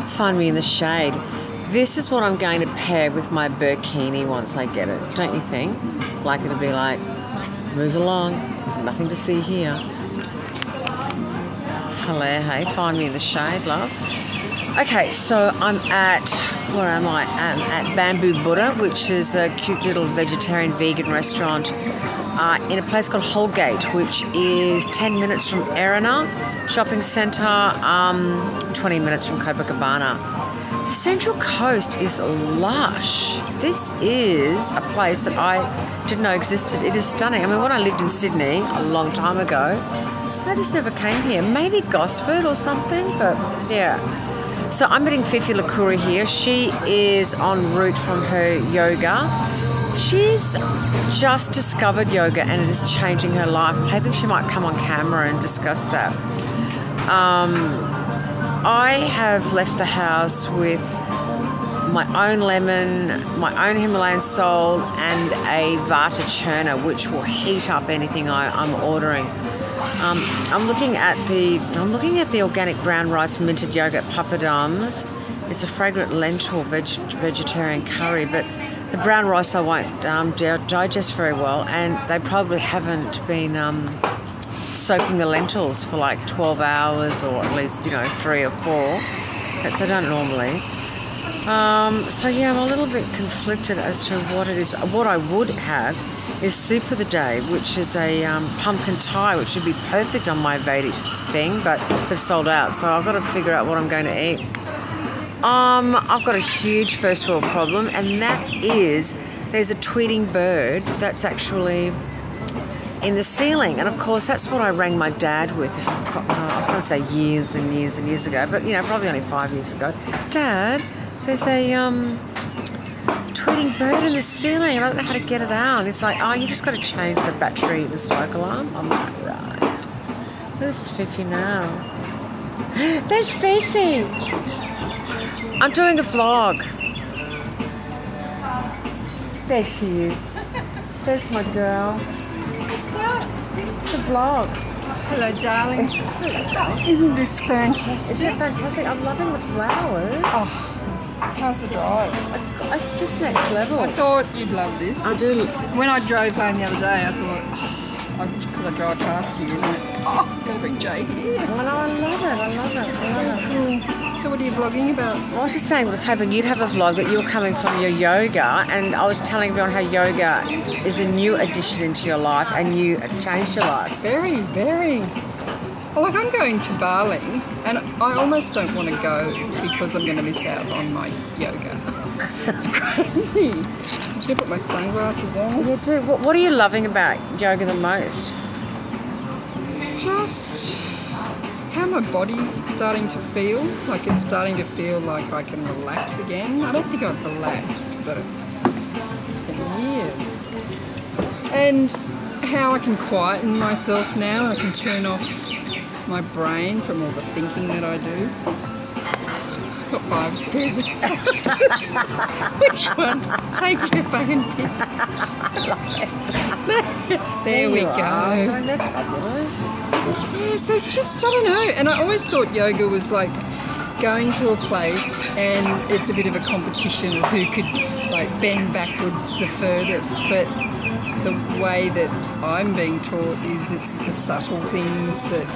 Find me in the shade. This is what I'm going to pair with my burkini once I get it, don't you think? Like it'll be like, move along, nothing to see here. Hello, hey, find me in the shade, love. Okay, so I'm at, where am I? I'm at Bamboo Buddha, which is a cute little vegetarian vegan restaurant in a place called Holgate, which is 10 minutes from Erina Shopping Centre, 20 minutes from Copacabana. The Central Coast is lush. This is a place that I didn't know existed. It is stunning. I mean, when I lived in Sydney a long time ago, I just never came here. Maybe Gosford or something, but yeah. So I'm meeting Fifi Lakura here. She is en route from her yoga. She's just discovered yoga and it is changing her life. I'm hoping she might come on camera and discuss that. I have left the house with my own lemon, my own Himalayan salt, and a Vata churner, which will heat up anything I'm ordering. I'm looking at the organic brown rice minted yogurt papadums. It's a fragrant lentil vegetarian curry, but the brown rice I won't digest very well, and they probably haven't been soaking the lentils for like 12 hours or at least 3 or 4. That's they don't normally. So yeah, I'm a little bit conflicted as to what it is. What I would have is soup of the day, which is a pumpkin Thai, which would be perfect on my Vedic thing, but they've sold out, so I've got to figure out what I'm going to eat. I've got a huge first world problem, and that is there's a tweeting bird that's actually in the ceiling, and of course that's what I rang my dad with. I was going to say years and years and years ago, but probably only 5 years ago. Dad, there's a tweeting bird in the ceiling. I don't know how to get it out. It's like, you just got to change the battery in the smoke alarm. I'm like, right. This is Fifi now. There's Fifi. I'm doing a vlog. There she is. There's my girl. What's that? It's a vlog. Hello, darlings. Hello, darling. Isn't this fantastic? Isn't it fantastic? I'm loving the flowers. Oh, how's the drive? It's just next level. I thought you'd love this. I do. When I drove home the other day, I thought, because I drive past here, gotta bring Jay here. I know, I love it. So what are you vlogging about? Well, I was just saying, I was hoping you'd have a vlog that you were coming from your yoga, and I was telling everyone how yoga is a new addition into your life, and it's changed your life. Very, very. Well, like I'm going to Bali, and I almost don't want to go because I'm going to miss out on my yoga. It's crazy. I'm just going to put my sunglasses on. You do. What are you loving about yoga the most? Just how my body's starting to feel. Like it's starting to feel like I can relax again. I don't think I've relaxed for years. And how I can quieten myself now. I can turn off my brain from all the thinking that I do. Got 5 pairs of glasses. Which one? Take your fucking pick. There we go. That's fabulous. Yeah, so it's just, I don't know. And I always thought yoga was like going to a place and it's a bit of a competition of who could like bend backwards the furthest. But the way that I'm being taught is it's the subtle things that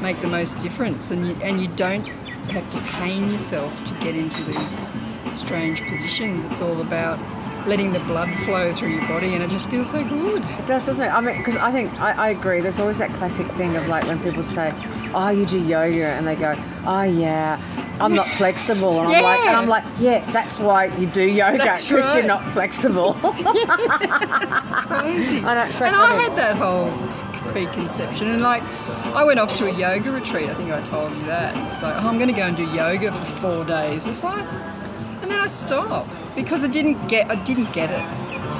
make the most difference, and you don't have to pain yourself to get into these strange positions. It's all about letting the blood flow through your body, and it just feels so good. It does, doesn't it? I mean, because I think I agree. There's always that classic thing of like when people say, "Oh, you do yoga," and they go, "Oh yeah, I'm not flexible," and I'm like, yeah, that's why you do yoga, because right. you're not flexible. It's crazy. I know, it's so and funny. I had that whole preconception, and like I went off to a yoga retreat. I think I told you that. It's like, I'm going to go and do yoga for 4 days. It's like, and then I stopped because I didn't get it.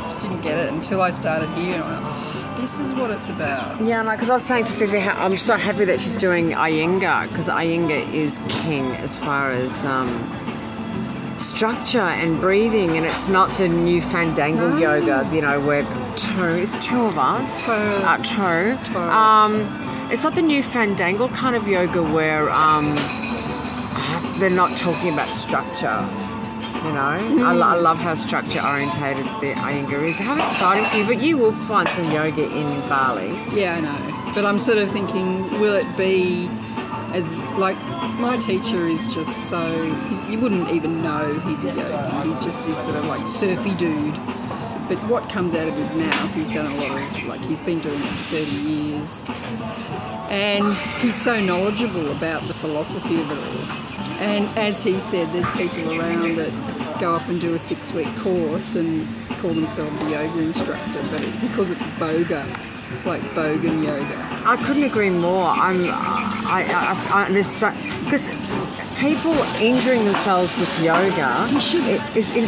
Just didn't get it until I started here, and I went, this is what it's about. Yeah, no, because I was saying to Fifi, I'm so happy that she's doing Iyengar, because Iyengar is king as far as structure and breathing, and it's not the new fandangle yoga, where it's two of us. Two. It's not the new fandangle kind of yoga where they're not talking about structure. You know, I love how structure orientated the Iyengar is. How exciting for you! But you will find some yoga in Bali. Yeah, I know. But I'm sort of thinking, will it be as like my teacher is just so you wouldn't even know he's a yogi. He's just this sort of like surfy dude. But what comes out of his mouth, he's done a lot of, like, he's been doing it for 30 years. And he's so knowledgeable about the philosophy of it all. And as he said, there's people around that go up and do a 6-week course and call themselves a yoga instructor, but he calls it boga. It's like Bogan yoga. I couldn't agree more. Because people injuring themselves with yoga,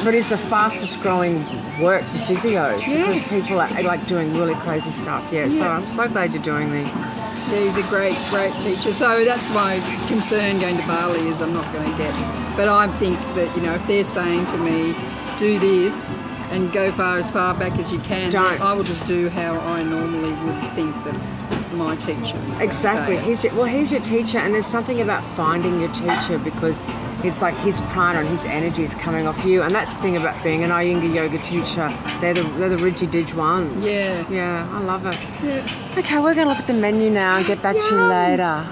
but it's the fastest growing work for physios because people are like doing really crazy stuff. Yeah, so I'm so glad you're doing the. Yeah, he's a great teacher. So that's my concern going to Bali is I'm not going to get. But I think that, you know, if they're saying to me, do this and go as far back as you can, I will just do how I normally would think that my teacher is. Exactly. He's your teacher, and there's something about finding your teacher because it's like his prana and his energy is coming off you, and that's the thing about being an Iyengar yoga teacher. They're the Ridgy-Didge ones. Yeah. Yeah, I love it. Yeah. Okay, we're going to look at the menu now and get back to you later.